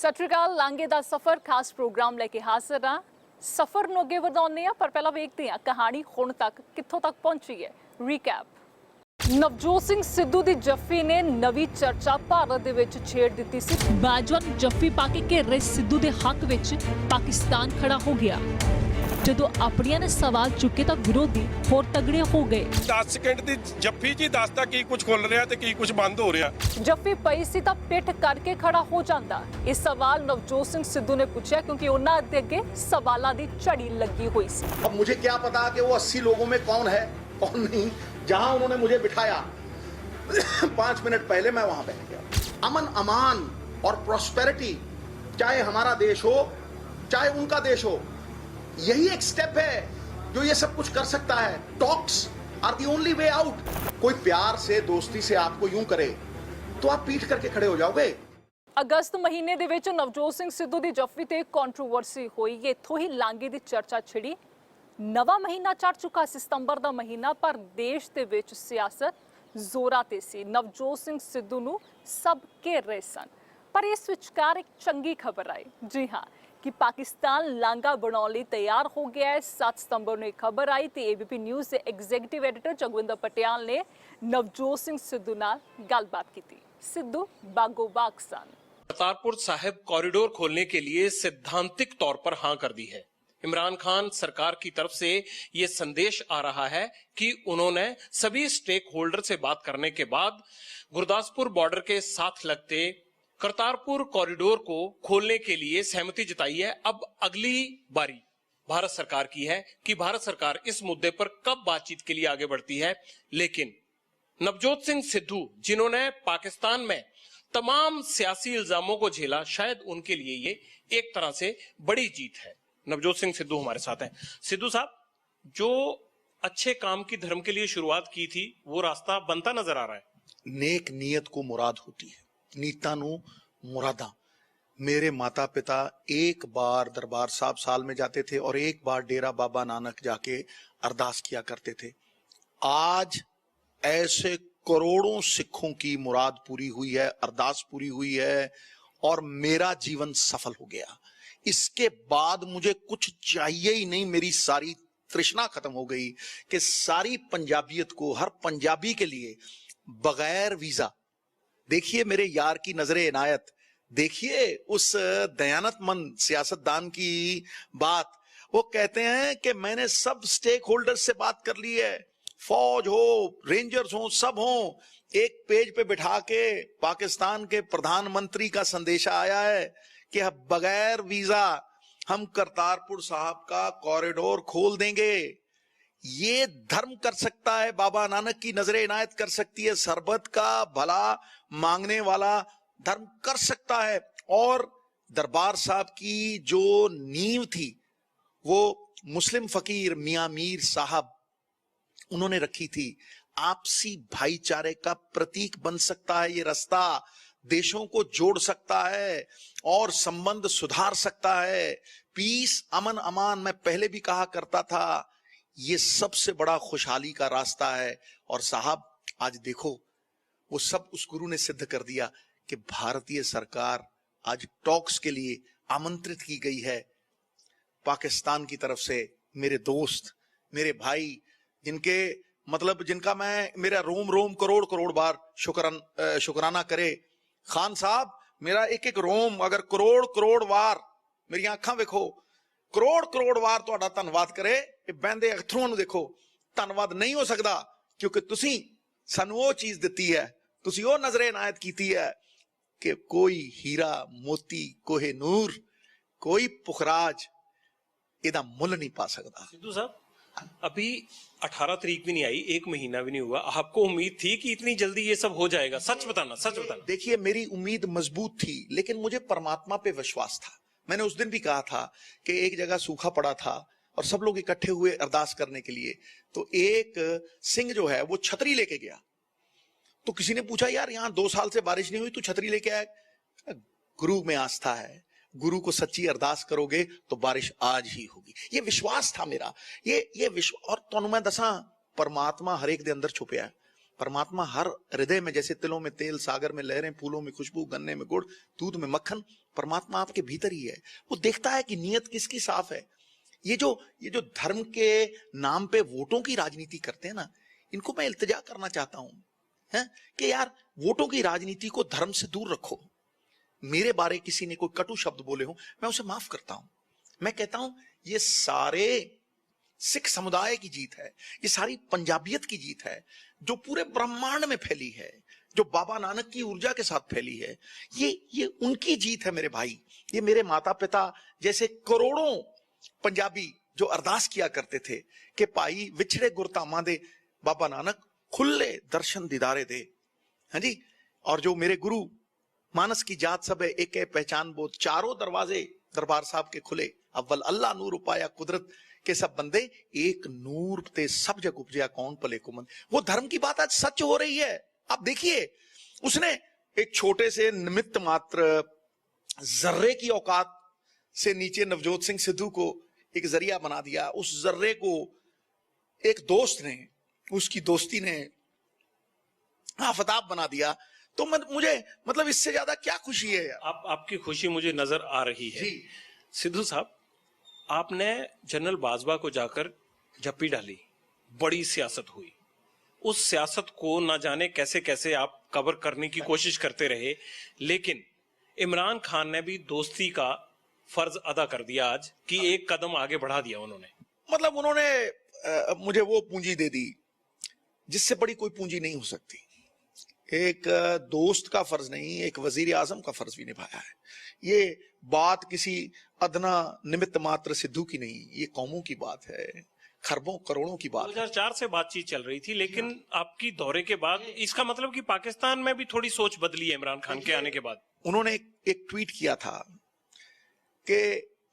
ਸਤਿ ਸ਼੍ਰੀ ਅਕਾਲ। ਲਾਂਘੇ ਦਾ ਸਫ਼ਰ ਖਾਸ ਪ੍ਰੋਗਰਾਮ ਲੈ ਕੇ ਹਾਜ਼ਰ ਹਾਂ। ਸਫ਼ਰ ਨੂੰ ਅੱਗੇ ਵਧਾਉਂਦੇ ਹਾਂ, ਪਰ ਪਹਿਲਾਂ ਵੇਖਦੇ ਹਾਂ ਕਹਾਣੀ ਹੁਣ ਤੱਕ ਕਿੱਥੋਂ ਤੱਕ ਪਹੁੰਚੀ ਹੈ। ਰੀਕੈਪ। ਨਵਜੋਤ ਸਿੰਘ ਸਿੱਧੂ ਦੀ ਜੱਫੀ ਨੇ ਨਵੀਂ ਚਰਚਾ ਭਾਰਤ ਦੇ ਵਿੱਚ ਛੇੜ ਦਿੱਤੀ ਸੀ। ਬਾਜਵਾ ਨੂੰ ਜੱਫੀ ਪਾ ਕੇ ਘੇਰ ਰਹੇ ਸਿੱਧੂ ਦੇ ਹੱਕ ਵਿੱਚ ਪਾਕਿਸਤਾਨ ਖੜਾ ਹੋ ਗਿਆ। ਜਦੋਂ ਆਪਣੀਆਂ ਨੇ ਸਵਾਲ ਚੁੱਕੇ ਤਾਂ ਵਿਰੋਧੀ ਹੋਰ ਤਗੜੇ ਹੋ ਗਏ। 10 ਸਕਿੰਟ ਦੀ ਜੱਫੀ ਜੀ ਦੱਸਦਾ ਕੀ ਕੁਝ ਖੁੱਲ ਰਿਹਾ ਤੇ ਕੀ ਕੁਝ ਬੰਦ ਹੋ ਰਿਹਾ। ਜੱਫੀ ਪਈ ਸੀ ਤਾਂ ਪਿੱਠ ਕਰਕੇ ਖੜਾ ਹੋ ਜਾਂਦਾ। ਇਹ ਸਵਾਲ ਨਵਜੋਤ ਸਿੰਘ ਸਿੱਧੂ ਨੇ ਪੁੱਛਿਆ क्योंकि ਉਹਨਾਂ ਦੇ ਅੱਗੇ ਸਵਾਲਾਂ ਦੀ ਝੜੀ ਲੱਗੀ ਹੋਈ ਸੀ। अब मुझे क्या पता कि वो 80 लोगों में कौन है कौन नहीं। जहां उन्होंने मुझे बिठाया 5 मिनट पहले मैं वहां बैठ गया। अमन अमान और प्रॉस्पेरिटी, चाहे हमारा देश हो चाहे उनका देश हो, यही एक स्टेप है जो ये सब कुछ कर सकता है। Talks are the only way out. कोई प्यार से दोस्ती से आपको यूं करे तो आप पीठ करके खड़े हो जाओगे। ਅਗਸਤ ਮਹੀਨੇ ਦੇ ਵਿੱਚ ਨਵਜੋਤ ਸਿੰਘ ਸਿੱਧੂ ਦੀ ਜੱਫੀ ਤੇ ਕੰਟਰੋਵਰਸੀ ਹੋਈ। ਇੱਥੋਂ ਹੀ ਲਾਂਘੇ ਦੀ ਚਰਚਾ ਛਿੜੀ। ਨਵਾਂ ਮਹੀਨਾ ਚੜ ਚੁੱਕਾ ਸੀ, ਸਤੰਬਰ ਦਾ ਮਹੀਨਾ, ਪਰ ਦੇਸ਼ ਦੇ ਵਿੱਚ ਸਿਆਸਤ ਜ਼ੋਰਾਂ ਤੇ ਸੀ। ਨਵਜੋਤ ਸਿੰਘ ਸਿੱਧੂ ਨੂੰ ਸਭ ਘੇਰ ਰਹੇ ਸਨ, ਪਰ ਇਸ ਵਿਚਕਾਰ ਇੱਕ ਚੰਗੀ ਖਬਰ ਆਈ। ਜੀ ਹਾਂ, ਕਿ ਪਾਕਿਸਤਾਨ ਲਾਂਘਾ ਬਣਾਉਣ ਲਈ ਤਿਆਰ ਹੋ ਗਿਆ ਹੈ। 7 ਸਤੰਬਰ ਨੂੰ ਇਹ ਖਬਰ ਆਈ ਤੇ ABP ਨਿਊਜ਼ ਦੇ ਐਗਜ਼ੀਕਿਊਟਿਵ ਐਡੀਟਰ ਜਗਵਿੰਦਰ ਪਟਿਆਲ ਨੇ ਨਵਜੋਤ ਸਿੰਘ ਸਿੱਧੂ ਨਾਲ ਗੱਲਬਾਤ ਕੀਤੀ। सिद्धू बागो बाग सन। करतारपुर साहिब कॉरिडोर खोलने के लिए सैद्धांतिक तौर पर हां कर दी है। इमरान खान सरकार की तरफ से ये संदेश आ रहा है कि उन्होंने सभी स्टेक होल्डर से बात करने के बाद गुरदासपुर बॉर्डर के साथ लगते करतारपुर कॉरिडोर को खोलने के लिए सहमति जताई है। अब अगली बारी भारत सरकार की है कि भारत सरकार इस मुद्दे पर कब बातचीत के लिए आगे बढ़ती है। लेकिन नवजोत सिंह सिद्धू, जिन्होंने पाकिस्तान में तमाम सियासी इल्जामों को झेला, शायद उनके लिए ये एक तरह से बड़ी जीत है। नवजोत सिंह सिद्धू हमारे साथ हैं। सिद्धू साहब, जो अच्छे काम की धर्म के लिए शुरुआत की थी वो रास्ता बनता नजर आ रहा है। नेक नीयत को मुराद होती है, नीयतां नूं मुरादा। मेरे माता पिता एक बार दरबार साहब साल में जाते थे और एक बार डेरा बाबा नानक जाके अरदास किया करते थे। आज ऐसे करोड़ों सिखों की मुराद पूरी हुई है, अरदास पूरी हुई है और मेरा जीवन सफल हो गया। इसके बाद मुझे कुछ चाहिए ही नहीं। मेरी सारी तृष्णा खत्म हो गई कि सारी पंजाबियत को, हर पंजाबी के लिए बगैर वीजा, देखिए मेरे यार की नजरे इनायत, देखिए उस दयानतमंद सियासतदान की बात। वो कहते हैं कि मैंने सब स्टेक होल्डर से बात कर ली है, फौज हो, रेंजर्स हो, सब हो, एक पेज पे बिठा के पाकिस्तान के प्रधानमंत्री का संदेशा आया है कि बगैर वीजा हम करतारपुर साहब का कॉरिडोर खोल देंगे। ये धर्म कर सकता है, बाबा नानक की नजरे इनायत कर सकती है, सरबत का भला मांगने वाला धर्म कर सकता है। और दरबार साहब की जो नींव थी वो मुस्लिम फकीर मियां मीर साहब उन्होंने रखी थी। आपसी भाईचारे का प्रतीक बन सकता है ये रास्ता, देशों को जोड़ सकता है और संबंध सुधार सकता है। पीस, अमन अमान, मैं पहले भी कहा करता था, ये सबसे बड़ा खुशहाली का रास्ता है। और साहब आज देखो वो सब उस गुरु ने सिद्ध कर दिया कि भारतीय सरकार आज टॉक्स के लिए आमंत्रित की गई है पाकिस्तान की तरफ से। मेरे दोस्त, मेरे भाई, जिनके मतलब जिनका मैं, मेरा रोम रोम करोड़ करोड़ बार शुक्राना करे। खान साहब, मेरा एक एक रोम अगर करोड़ करोड़ बार, मेरी आंखां देखो, करोड़ करोड़ बार तुहाडा धन्नवाद करे। बहंदे अथरूआं नूं देखो, धन्नवाद नहीं हो सकता क्योंकि तुसीं सानूं वो चीज दित्ती है, तुसीं वो नजरे इनायत कीती है कि कोई हीरा मोती कोहे नूर, कोई पुखराज इहदा मुल नहीं पा सकता। सिद्धू साहब, अभी 18 तारीख भी नहीं आई, 1 महीना भी नहीं हुआ, आपको उम्मीद थी कि इतनी जल्दी ये सब हो जाएगा? सच बताना, सच बताना। देखिए मेरी उम्मीद मजबूत थी, लेकिन मुझे परमात्मा पे विश्वास था। मैंने उस दिन भी कहा था कि एक जगह सूखा पड़ा था और सब लोग इकट्ठे हुए अरदास करने के लिए, तो एक सिंह जो है वो छतरी लेके गया। तो किसी ने पूछा, यार यहाँ 2 साल से बारिश नहीं हुई, तू छतरी लेके आया? गुरु में आस्था है, गुरु को सच्ची अरदास करोगे तो बारिश आज ही होगी। ये विश्वास था मेरा, ये विश्वास। और तुहानू मैं दसां, परमात्मा हर एक दे अंदर छुपिया है। परमात्मा हर हृदय में, जैसे तिलों में तेल, सागर में लहरें, फूलों में खुशबू, गन्ने में गुड़, दूध में मक्खन, परमात्मा आपके भीतर ही है। वो देखता है कि नीयत किसकी साफ है। ये जो धर्म के नाम पे वोटों की राजनीति करते हैं ना, इनको मैं इल्तिजा करना चाहता हूं, है कि यार वोटों की राजनीति को धर्म से दूर रखो। मेरे बारे किसी ने कोई कटु शब्द बोले हो, मैं उसे माफ करता हूं। मैं कहता हूं ये सारे सिख समुदाय की जीत है, ये सारी पंजाबियत की जीत है, जो पूरे ब्रह्मांड में फैली है, जो बाबा नानक की ऊर्जा के साथ फैली है। ये उनकी जीत है मेरे भाई। ये मेरे माता पिता जैसे करोड़ों पंजाबी जो अरदास किया करते थे कि पाई विछड़े गुरधामा दे बाबा नानक खुले दर्शन दीदारे दे। हाँ जी। और जो मेरे गुरु मानस की जात सब है एक है पहचान बोध, चारों दरवाजे दरबार साहब के खुले, अव्वल अल्लाह नूर उपाया कुदरत के सब बंदे, एक नूर ते सब जग उपजया कौन पले कुमन। वो धर्म की बात आज सच हो रही है। आप देखिए, उसने एक छोटे से निमित्त मात्र जर्रे की औकात से नीचे नवजोत सिंह सिद्धू को एक जरिया बना दिया। उस जर्रे को एक दोस्त ने, उसकी दोस्ती ने आफताब बना दिया। तो मुझे मतलब इससे ज्यादा क्या खुशी है यार। आपकी खुशी मुझे नजर आ रही है। जी। सिद्धू साहब, आपने जनरल बाजवा को जाकर झप्पी डाली, बड़ी सियासत हुई। उस सियासत को ना जाने कैसे कैसे आप कवर करने की कोशिश करते रहे, लेकिन इमरान खान ने भी दोस्ती का फर्ज अदा कर दिया आज कि एक कदम आगे बढ़ा दिया उन्होंने। मतलब उन्होंने मुझे वो पूंजी दे दी जिससे बड़ी कोई पूंजी नहीं हो सकती। एक दोस्त का फर्ज नहीं, एक वजीर आजम का फर्ज भी निभाया है। ये बात किसी अदना निमित्त मात्र सिद्धू की नहीं, ये कौमों की बात है, खरबों करोड़ों की बात है। 2004 से बातचीत चल रही थी, लेकिन आपकी दौरे के बाद इसका मतलब कि पाकिस्तान में भी थोड़ी सोच बदली है इमरान खान के आने के बाद। उन्होंने एक ट्वीट किया था कि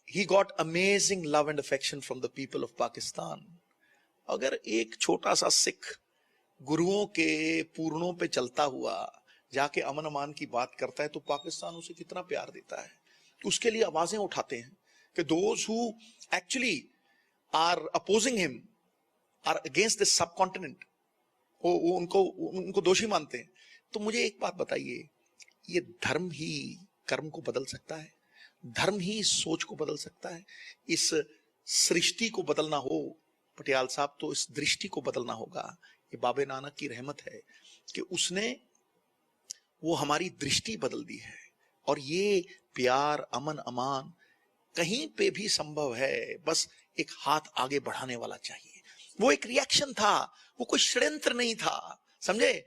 he got amazing love and affection from the people of Pakistan। अगर एक छोटा सा सिख गुरुओं के पूर्णों पे चलता हुआ जाके अमन अमान की बात करता है तो पाकिस्तान उसे कितना प्यार देता है। उसके लिए आवाजें उठाते हैं कि those who actually are opposing him are against this subcontinent, वो उनको दोषी मानते हैं। तो मुझे एक बात बताइए, ये धर्म ही कर्म को बदल सकता है? धर्म ही इस सोच को बदल सकता है? इस सृष्टि को बदलना हो पटियाल साहब तो इस दृष्टि को बदलना होगा। ये बाबे नानक की रहमत है कि उसने वो हमारी दृष्टि बदल दी है। और ये प्यार अमन अमान कहीं पे भी संभव है, बस एक हाथ आगे बढ़ाने वाला चाहिए। वो एक रिएक्शन था, वो कोई षड्यंत्र नहीं था, समझे?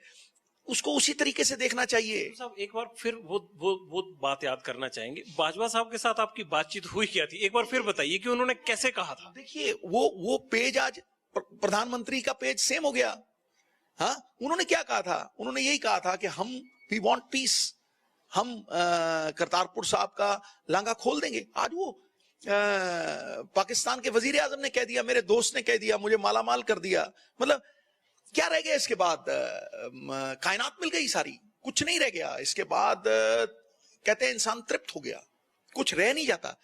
उसको उसी तरीके से देखना चाहिए। तो साहब एक बार फिर वो बात याद करना चाहेंगे। बाजवा साहब के साथ आपकी बातचीत हुई क्या थी? एक बार फिर बताइए कि उन्होंने कैसे कहा था। देखिए वो पेज आज प्रधानमंत्री का पेज सेम हो गया। हाँ, उन्होंने क्या कहा था? उन्होंने यही कहा था कि वी वांट पीस, हम करतारपुर साहब का लांगा खोल देंगे। आज वो पाकिस्तान के वजीर आजम ने कह दिया, मेरे दोस्त ने कह दिया, मुझे मालामाल कर दिया। मतलब क्या रह गया इसके बाद? कायनात मिल गई सारी, कुछ नहीं रह गया इसके बाद। कहते हैं इंसान तृप्त हो गया, कुछ रह नहीं जाता।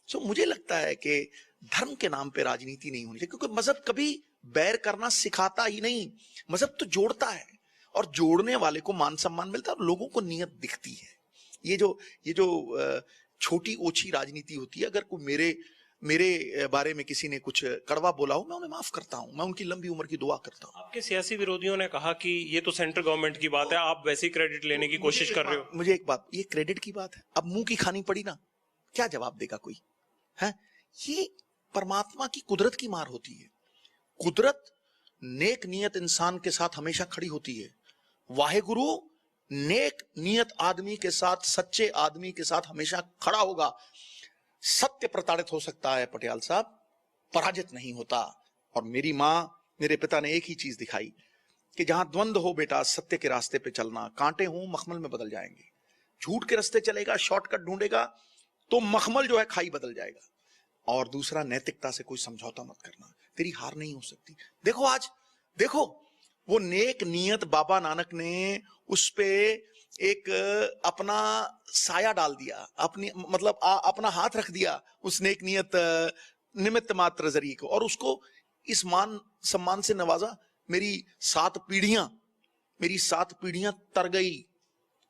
सो मुझे लगता है कि धर्म के नाम पे राजनीति नहीं होनी चाहिए, क्योंकि मजहब कभी बैर करना सिखाता ही नहीं, मजहब तो जोड़ता है, और जोड़ने वाले को मान सम्मान मिलता है और लोगों को नियत दिखती है। ये जो छोटी ओछी राजनीति होती है, अगर कोई मेरे बारे में किसी ने कुछ कड़वा बोला हो, मैं उन्हें माफ करता हूं, मैं उनकी लंबी उम्र की दुआ करता हूं। आपके सियासी विरोधियों ने कहा कि ये तो सेंट्रल गवर्नमेंट की बात है, आप वैसे ही क्रेडिट लेने की कोशिश कर रहे हो। मुझे एक बात, ये क्रेडिट की बात है, अब मुंह की खानी पड़ी ना, क्या जवाब देगा कोई? है ये परमात्मा की कुदरत की मार होती है। कुदरत नेक नियत इंसान के साथ हमेशा खड़ी होती है। वाहेगुरु नेक नियत आदमी के साथ, सच्चे आदमी के साथ हमेशा खड़ा होगा। सत्य प्रताड़ित हो सकता है पटियाल साहब, पराजित नहीं होता। और मेरी माँ, मेरे पिता ने एक ही चीज दिखाई कि जहां द्वंद्व हो बेटा, सत्य के रास्ते पे चलना, कांटे हो मखमल में बदल जाएंगे। झूठ के रास्ते चलेगा, शॉर्टकट ढूंढेगा तो मखमल जो है खाई बदल जाएगा। और दूसरा, नैतिकता से कोई समझौता मत करना, तेरी हार नहीं हो सकती। देखो आज, देखो वो नेक नियत बाबा नानक ने उस पे एक अपना साया डाल दिया, अपनी मतलब अपना हाथ रख दिया उस नेक नियत निमित्त मात्र जरिए को, और उसको इस मान सम्मान से नवाजा। मेरी 7 पीढ़ियां मेरी 7 पीढ़ियां तर गई,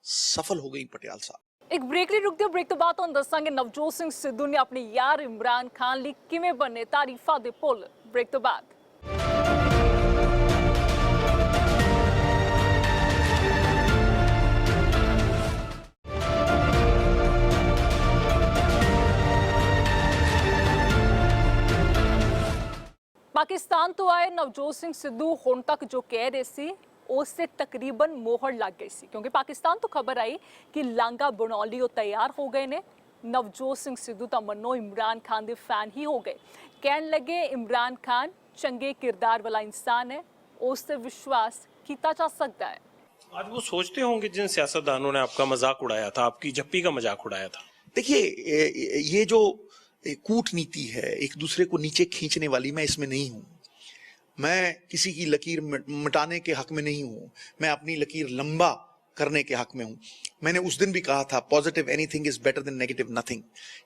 सफल हो गई पटियाल साहब। ਇੱਕ ਬ੍ਰੇਕ ਲਈ ਰੁਕਦੇ ਹੋ। ਬ੍ਰੇਕ ਤੋਂ ਬਾਅਦ ਤੁਹਾਨੂੰ ਦੱਸਾਂਗੇ ਨਵਜੋਤ ਸਿੰਘ ਸਿੱਧੂ ਨੇ ਆਪਣੇ ਯਾਰ ਇਮਰਾਨ ਖਾਨ ਲਈ ਕਿਵੇਂ ਬਣੇ ਤਾਰੀਫਾਂ ਦੇ ਪੁੱਲ। ਬ੍ਰੇਕ ਤੋਂ ਬਾਅਦ ਪਾਕਿਸਤਾਨ ਤੋਂ ਆਏ ਨਵਜੋਤ ਸਿੰਘ ਸਿੱਧੂ ਹੁਣ ਤੱਕ ਜੋ ਕਹਿ ਰਹੇ ਸੀ ਉਸ ਤੇ ਤਕਰੀਬਨ ਮੋਹਰ ਲੱਗ ਗਈ ਸੀ, ਕਿਉਂਕਿ ਪਾਕਿਸਤਾਨ ਤੋਂ ਖਬਰ ਆਈ ਕਿ ਲਾਂਘਾ ਬਣਾਉਣ ਲਈ ਉਹ ਤਿਆਰ ਹੋ ਗਏ ਨੇ। ਨਵਜੋਤ ਸਿੰਘ ਸਿੱਧੂ ਤਾਂ ਮੰਨੋ ਇਮਰਾਨ ਖਾਨ ਦੇ ਫੈਨ ਹੀ ਹੋ ਗਏ। ਕਹਿਣ ਲੱਗੇ ਇਮਰਾਨ ਖਾਨ ਚੰਗੇ ਕਿਰਦਾਰ ਵਾਲਾ ਇਨਸਾਨ ਹੈ, ਉਸ ਤੇ ਵਿਸ਼ਵਾਸ ਕੀਤਾ जा सकता है। आज वो सोचते होंगे जिन सियासतदानों ने आपका मजाक उड़ाया था, आपकी जप्पी का मजाक उड़ाया था। देखिए, ये जो कूटनीति है, एक दूसरे को नीचे खींचने वाली, मैं इसमें नहीं हूं। मैं किसी की लकीर मिटाने के हक में नहीं हूं, मैं अपनी लकीर लंबा करने के हक में हूं। मैंने उस दिन भी कहा था, positive anything is better than negative nothing.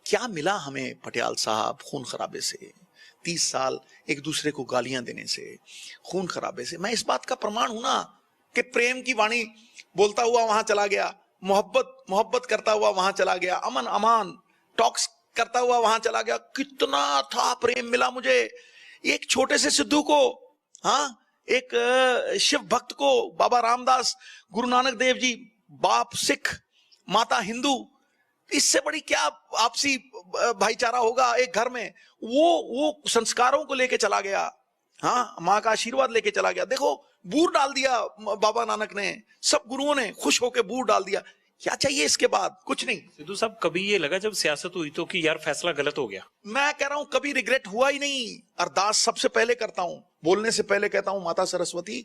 क्या मिला हमें पटियाल साहब खून खराबे से, 30 साल एक दूसरे को गालियां देने से, खून खराबे से। मैं इस बात का प्रमाण हूं ना कि प्रेम की वाणी बोलता हुआ वहां चला गया, मोहब्बत करता हुआ वहां चला गया, अमन अमान टॉक्स करता हुआ वहां चला गया। कितना था प्रेम मिला मुझे एक छोटे से सिद्धू को, हाँ, एक शिव भक्त को, बाबा रामदास, गुरु नानक देव जी, बाप सिख, माता हिंदू। इससे बड़ी क्या आपसी भाईचारा होगा एक घर में। वो संस्कारों को लेके चला गया, हाँ, माँ का आशीर्वाद लेके चला गया। देखो बूर डाल दिया बाबा नानक ने, सब गुरुओं ने खुश होकर बूर डाल दिया। क्या चाहिए इसके बाद? कुछ नहीं। सिद्धू साहब, कभी ये लगा जब सियासत हुई तो कि यार फैसला गलत हो गया? मैं कह रहा हूं कभी रिग्रेट हुआ ही नहीं। अरदास सबसे पहले करता हूं, बोलने से पहले कहता हूं, माता सरस्वती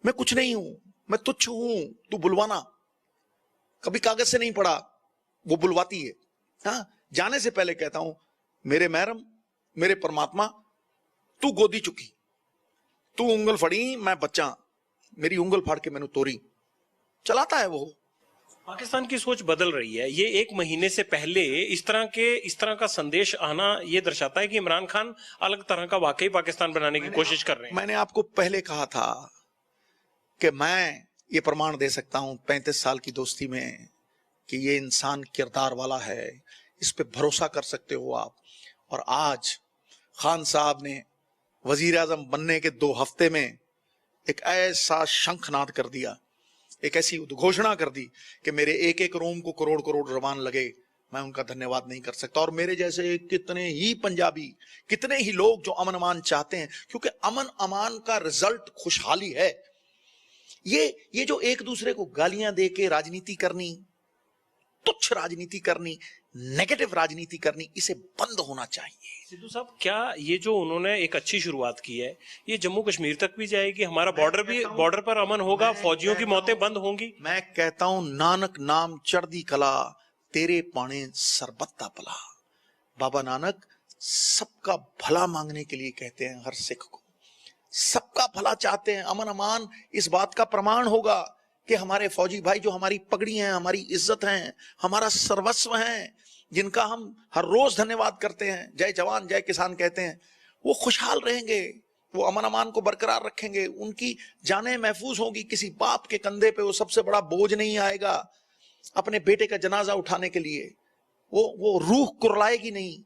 मैं कुछ नहीं हूं, मैं तुच्छ हूं, तू बुलवाना। कभी कागज से नहीं पढ़ा, वो बुलवाती है। हाँ, जाने से पहले कहता हूं, मेरे महरम, मेरे परमात्मा, तू गोदी चुकी, तू उंगल फड़ी, मैं बच्चा, मेरी उंगल फाड़ के मैंने तोड़ी। चलाता है वो। पाकिस्तान की सोच बदल रही है। ये 1 महीने से पहले इस तरह का संदेश आना ये दर्शाता है कि इमरान खान अलग तरह का वाकई पाकिस्तान बनाने की कोशिश कर रहे हैं। मैंने आपको पहले कहा था कि मैं ये प्रमाण दे सकता हूं 35 साल की दोस्ती में कि ये इंसान किरदार वाला है, इस पे भरोसा कर सकते हो आप। और आज खान साहब ने वजीर आजम बनने के 2 हफ्ते में एक ऐसा शंखनाद कर दिया, एक ऐसी उद्घोषणा कर दी कि मेरे एक एक रोम को करोड़ करोड़ रवान लगे। मैं उनका धन्यवाद नहीं कर सकता। और मेरे जैसे कितने ही पंजाबी, कितने ही लोग जो अमन अमान चाहते हैं, क्योंकि अमन अमान का रिजल्ट खुशहाली है। ये जो एक दूसरे को गालियां दे के राजनीति करनी, तुच्छ राजनीति करनी, नेगेटिव राजनीति करनी, इसे बंद होना चाहिए। सिद्धू साहब, क्या ये जो उन्होंने एक अच्छी शुरुआत की है, ये जम्मू कश्मीर तक भी जाएगी? हमारा बॉर्डर पर अमन होगा, फौजियों की मौतें बंद होंगी? मैं कहता हूं, नानक नाम चढ़दी कला, तेरे पाने सरबत्ता पला। बाबा नानक सबका भला मांगने के लिए कहते हैं, हर सिख को सबका भला चाहते हैं। अमन अमान इस बात का प्रमाण होगा कि हमारे फौजी भाई जो हमारी पगड़ी हैं, हमारी इज्जत हैं, हमारा सर्वस्व हैं, जिनका हम हर रोज धन्यवाद करते हैं, जय जवान जय किसान कहते हैं, वो खुशहाल रहेंगे, वो अमन अमान को बरकरार रखेंगे, उनकी जानें महफूज होगी। किसी बाप के कंधे पे वो सबसे बड़ा बोझ नहीं आएगा अपने बेटे का जनाजा उठाने के लिए। वो रूह कुरलाएगी नहीं,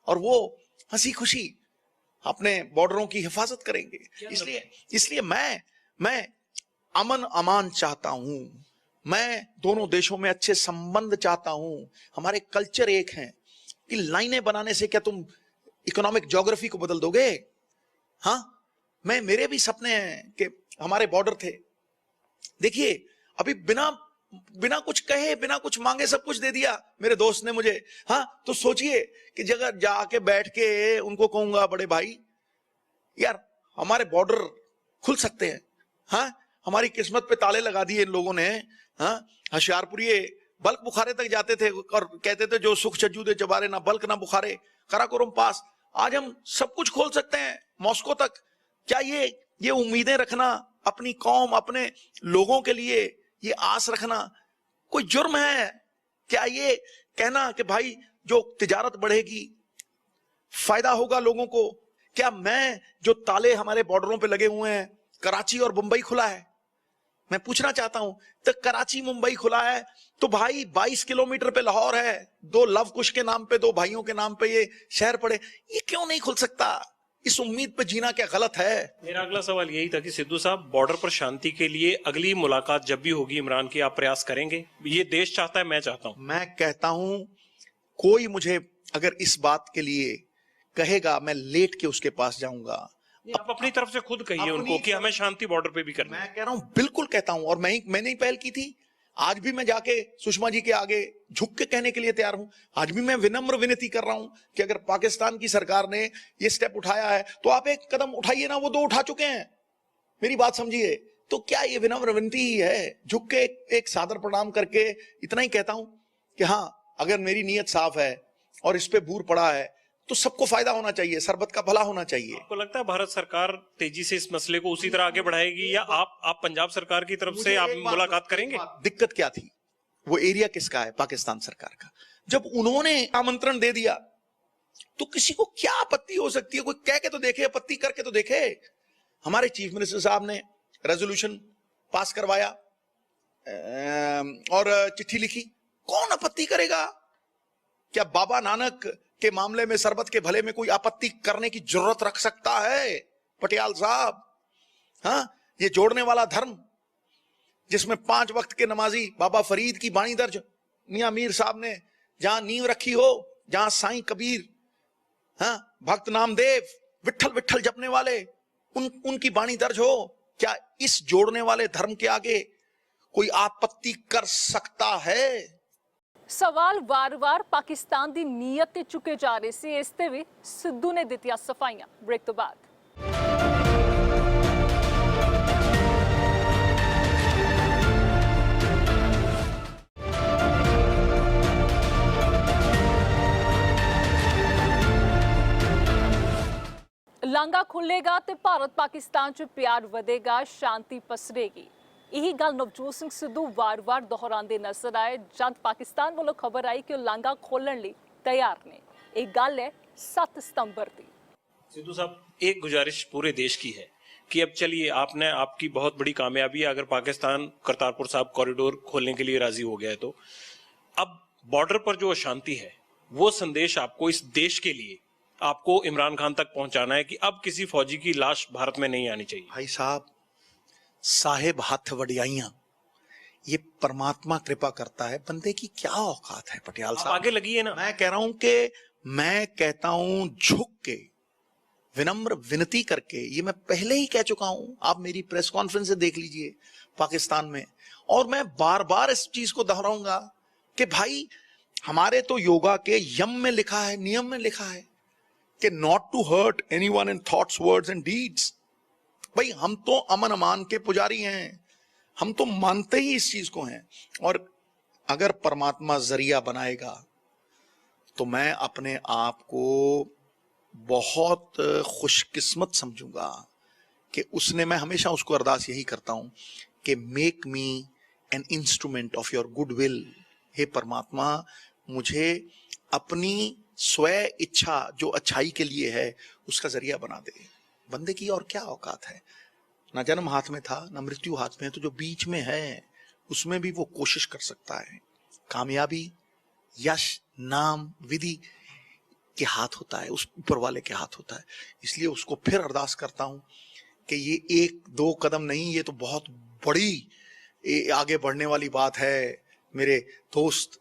और वो हंसी खुशी अपने बॉर्डरों की हिफाजत करेंगे। इसलिए मैं अमन अमान चाहता हूं, मैं दोनों देशों में अच्छे संबंध चाहता हूं। हमारे कल्चर एक हैं कि लाइनें बनाने से क्या तुम इकोनॉमिक ज्योग्राफी को बदल दोगे? हाँ, मेरे भी सपने हैं कि हमारे बॉर्डर थे। देखिए, अभी बिना कुछ कहे, बिना कुछ मांगे सब कुछ दे दिया मेरे दोस्त ने मुझे। हाँ, तो सोचिए कि जगह जाके बैठ के उनको कहूंगा, बड़े भाई यार हमारे बॉर्डर खुल सकते हैं। हाँ, हमारी किस्मत पे ताले लगा दिए इन लोगों ने। हाँ, होशियारपुरिये बल्क बुखारे तक जाते थे और कहते थे जो सुख छज्जू दे चबारे, ना बल्क ना बुखारे, कराकोरम पास। आज हम सब कुछ खोल सकते हैं मॉस्को तक। क्या ये उम्मीदें रखना अपनी कौम, अपने लोगों के लिए, ये आस रखना कोई जुर्म है? क्या ये कहना कि भाई जो तिजारत बढ़ेगी फायदा होगा लोगों को? क्या मैं जो ताले हमारे बॉर्डरों पे लगे हुए हैं, कराची और मुंबई खुला है, मैं पूछना चाहता हूं, तो कराची मुंबई खुला है तो भाई 22 किलोमीटर पे लाहौर है, दो लव कुश के नाम पे, दो भाइयों के नाम पे ये शहर पड़े, ये क्यों नहीं खुल सकता? इस उम्मीद पे जीना क्या गलत है? मेरा अगला सवाल यही था कि सिद्धू साहब, बॉर्डर पर शांति के लिए अगली मुलाकात जब भी होगी इमरान की, आप प्रयास करेंगे? ये देश चाहता है, मैं चाहता हूं। मैं कहता हूं, कोई मुझे अगर इस बात के लिए कहेगा, मैं लेट के उसके पास जाऊंगा। आप अपनी तरफ से खुद कहिए उनको कि हमें शांति बॉर्डर पे भी करनी है। मैं कह रहा हूं, बिल्कुल कहता हूं, और मैंने ही पहल की थी। आज भी मैं जाके सुषमा जी के आगे झुक के कहने के लिए तैयार हूं। आज भी मैं विनम्र विनती कर रहा हूं कि अगर पाकिस्तान की सरकार ने ये स्टेप उठाया है तो आप एक कदम उठाइए ना, वो दो उठा चुके हैं। मेरी बात समझिए। तो क्या ये विनम्र विनती ही है? झुक के एक सादर प्रणाम करके इतना ही कहता हूं कि हाँ, अगर मेरी नीयत साफ है और इस पे बूर पड़ा है तो सबको फायदा होना चाहिए, सरबत का भला होना चाहिए। आपको लगता है भारत सरकार तेजी से इस मसले को उसी तरह आगे बढ़ाएगी, या आप पंजाब सरकार की तरफ से आप मुलाकात करेंगे? दिक्कत क्या थी? वो एरिया किसका है? पाकिस्तान सरकार का। जब उन्होंने आमंत्रण दे दिया तो किसी को क्या आपत्ति हो सकती है? कोई कह के तो देखे, आपत्ति करके तो देखे। हमारे चीफ मिनिस्टर साहब ने रेजोल्यूशन पास करवाया और चिट्ठी लिखी, कौन आपत्ति करेगा? क्या बाबा नानक के मामले में, सरबत के भले में कोई आपत्ति करने की जरूरत रख सकता है पटियाल साहब? हाँ, ये जोड़ने वाला धर्म जिसमें 5 वक्त के नमाजी बाबा फरीद की बाणी दर्ज मियां मीर साहब ने जहां नींव रखी हो, जहां साईं कबीर, हाँ, भक्त नामदेव, विठल विठल जपने वाले, उनकी बाणी दर्ज हो, क्या इस जोड़ने वाले धर्म के आगे कोई आपत्ति कर सकता है? ਸਵਾਲ ਵਾਰ-ਵਾਰ ਪਾਕਿਸਤਾਨ ਦੀ ਨੀਅਤ ਤੇ ਚੁੱਕੇ ਜਾ ਰਹੇ ਸੀ। ਇਸ ਤੇ ਵੀ ਸਿੱਧੂ ਨੇ ਦਿੱਤੀਆਂ ਸਫਾਈਆਂ। ਬ੍ਰੇਕ ਤੋਂ ਬਾਅਦ ਲਾਂਘਾ ਖੁੱਲੇਗਾ ਤੇ ਭਾਰਤ ਪਾਕਿਸਤਾਨ 'ਚ ਪਿਆਰ ਵਧੇਗਾ, ਸ਼ਾਂਤੀ ਪਸਰੇਗੀ। यही गल नवजोत सिंह सिद्धू वार-वार दोहराते नजर आए जब पाकिस्तान वालों खबर आई कि वो लांघा खोलने लिए तैयार ने। एक गल है 7 सितंबर की। सिद्धू साहब, एक गुजारिश पूरे देश की है कि अब चलिए, आपकी बहुत बड़ी कामयाबी है अगर पाकिस्तान करतारपुर साहब कॉरिडोर खोलने के लिए राजी हो गया है, तो अब बॉर्डर पर जो अशांति है वो संदेश आपको, इस देश के लिए आपको इमरान खान तक पहुंचाना है कि अब किसी फौजी की लाश भारत में नहीं आनी चाहिए। भाई साहब, साहेब हाथ वडियाइयां, ये परमात्मा कृपा करता है, बंदे की क्या औकात है पटियाल साहब? आगे लगिए ना। मैं कह रहा हूं कि मैं कहता हूं झुक के, विनम्र विनती करके, ये मैं पहले ही कह चुका हूं, आप मेरी प्रेस कॉन्फ्रेंस से देख लीजिए पाकिस्तान में, और मैं बार बार इस चीज को दोहराऊंगा कि भाई, हमारे तो योगा के यम में लिखा है, नियम में लिखा है कि not to hurt anyone in thoughts, words and deeds. भाई, हम तो अमन अमान के पुजारी हैं, हम तो मानते ही इस चीज को हैं। और अगर परमात्मा जरिया बनाएगा तो मैं अपने आप को बहुत खुशकिस्मत समझूंगा कि उसने, मैं हमेशा उसको अरदास यही करता हूं कि make me an instrument of your goodwill. हे परमात्मा, मुझे अपनी स्व इच्छा जो अच्छाई के लिए है उसका जरिया बना दे। बंदे की और क्या औकात है? ना जन्म हाथ में था, ना मृत्यु हाथ में है, तो जो बीच में है उसमें भी वो कोशिश कर सकता है। कामयाबी, यश, नाम, विधि के हाथ होता है, उस ऊपर वाले के हाथ होता है। इसलिए उसको फिर अरदास करता हूं कि ये 1-2 कदम नहीं, ये तो बहुत बड़ी आगे बढ़ने वाली बात है। मेरे दोस्त,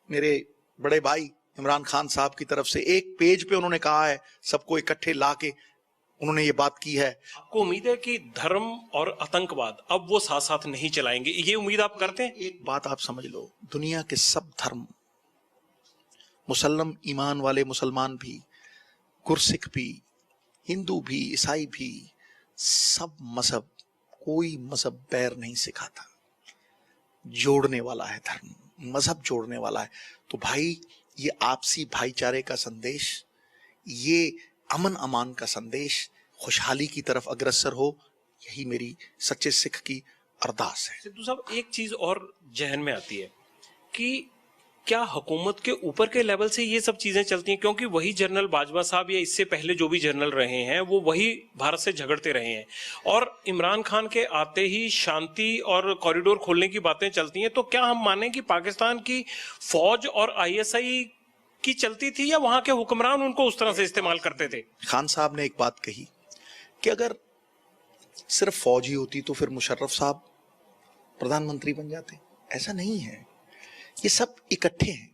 मेरे बड़े भाई इमरान खान साहब की तरफ से एक पेज पे उन्होंने कहा है, सबको इकट्ठे लाके उन्होंने ये बात की है। आपको उम्मीद है कि धर्म और आतंकवाद अब वो साथ साथ नहीं चलाएंगे, ये उम्मीद आप करते हैं? एक बात आप समझ लो, दुनिया के सब धर्म, मुसल्लम ईमान वाले मुसलमान भी, गुरसिख भी, हिंदू भी, ईसाई भी, सब मजहब, कोई मजहब बैर नहीं सिखाता, जोड़ने वाला है धर्म, मजहब जोड़ने वाला है। तो भाई, ये आपसी भाईचारे का संदेश, ये अमन अमान का संदेश, खुशहाली की तरफ अग्रसर हो, यही मेरी सच्चे सिख की अरदास है। सिद्धू साहब, एक चीज और जहन में आती है कि क्या हुकूमत के ऊपर के लेवल से ये सब चीजें चलती हैं? क्योंकि वही जनरल बाजवा साहब या इससे पहले जो भी जनरल रहे हैं वो वही भारत से झगड़ते रहे हैं, और इमरान खान के आते ही शांति और कॉरिडोर खोलने की बातें चलती हैं। तो क्या हम माने कि पाकिस्तान की फौज और आईएसआई की चलती थी, या वहां के हुक्मरान उनको उस तरह से इस्तेमाल करते थे? खान साहब ने एक बात कही कि अगर सिर्फ फौज ही होती तो फिर मुशर्रफ साहब प्रधानमंत्री बन जाते। ऐसा नहीं है, ये सब इकट्ठे हैं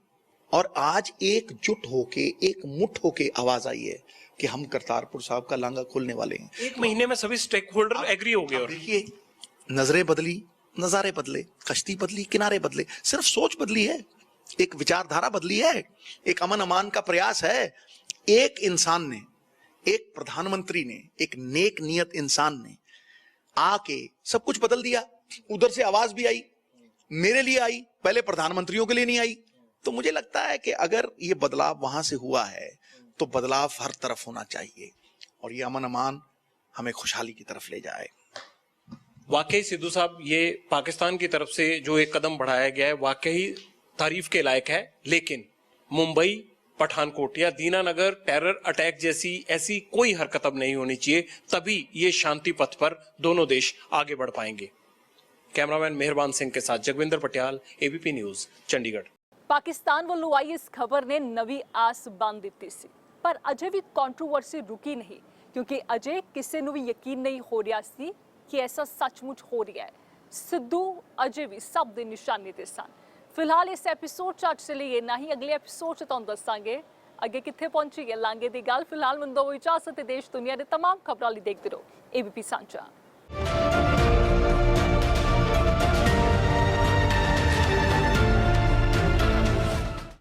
और आज एकजुट होके, एक मुठ होके आवाज आई है कि हम करतारपुर साहब का लांगा खोलने वाले हैं। 1 महीने में सभी स्टेक होल्डर एग्री हो गए। और देखिए, नजरें बदली, नजारे बदले, कश्ती बदली, किनारे बदले, सिर्फ सोच बदली है, एक विचारधारा बदली है, एक अमन अमान का प्रयास है। एक इंसान ने, एक प्रधानमंत्री ने, एक नेक नियत इंसान ने आके सब कुछ बदल दिया। उधर से आवाज भी आई, मेरे लिए आई, पहले प्रधानमंत्रियों के लिए नहीं आई। तो मुझे लगता है कि अगर ये बदलाव वहां से हुआ है तो बदलाव हर तरफ होना चाहिए और ये अमन अमान हमें खुशहाली की तरफ ले जाए। वाकई सिद्धू साहब, ये पाकिस्तान की तरफ से जो एक कदम बढ़ाया गया है वाकई तारीफ के लायक है, लेकिन मुंबई, पठानकोट या दीनानगर टेरर अटैक जैसी ऐसी कोई हरकत अब नहीं होनी चाहिए, तभी ये शांति पथ पर दोनों देश आगे बढ़ पाएंगे। कैमरामैन मेहरबान सिंह के साथ जगविंदर पटियाल, एबीपी न्यूज, चंडीगढ़। ਪਾਕਿਸਤਾਨ ਵੱਲੋਂ ਆਈ ਇਸ ਖਬਰ ਨੇ ਨਵੀਂ ਆਸ ਬੰਨ ਦਿੱਤੀ ਸੀ, ਪਰ ਅਜੇ ਵੀ ਕੰਟਰੋਵਰਸੀ ਰੁਕੀ ਨਹੀਂ, ਕਿਉਂਕਿ ਅਜੇ ਕਿਸੇ ਨੂੰ ਵੀ ਯਕੀਨ ਨਹੀਂ ਹੋ ਰਿਹਾ ਸੀ ਕਿ ਐਸਾ ਸੱਚਮੁੱਚ ਹੋ ਰਿਹਾ ਹੈ। ਸਿੱਧੂ ਅਜੇ ਵੀ ਸਭ ਦੇ ਨਿਸ਼ਾਨੇ ਤੇ ਸਨ। ਫਿਲਹਾਲ ਇਸ ਐਪੀਸੋਡ 'ਚ ਅੱਜ ਲਈ ਇੰਨਾ ਹੀ। ਅਗਲੇ ਐਪੀਸੋਡ 'ਚ ਤੁਹਾਨੂੰ ਦੱਸਾਂਗੇ ਅੱਗੇ ਕਿੱਥੇ ਪਹੁੰਚੀ ਹੈ ਲਾਂਗੇ ਦੀ ਗੱਲ। ਫਿਲਹਾਲ ਮੈਨੂੰ ਦੋ ਇਜਾਜ਼ਤ, ਦੇਸ਼ ਦੁਨੀਆ ਦੇ तमाम ਖਬਰਾਂ ਲਈ ਦੇਖਦੇ ਰਹੋ एबीपी ਸਾਂਝਾ।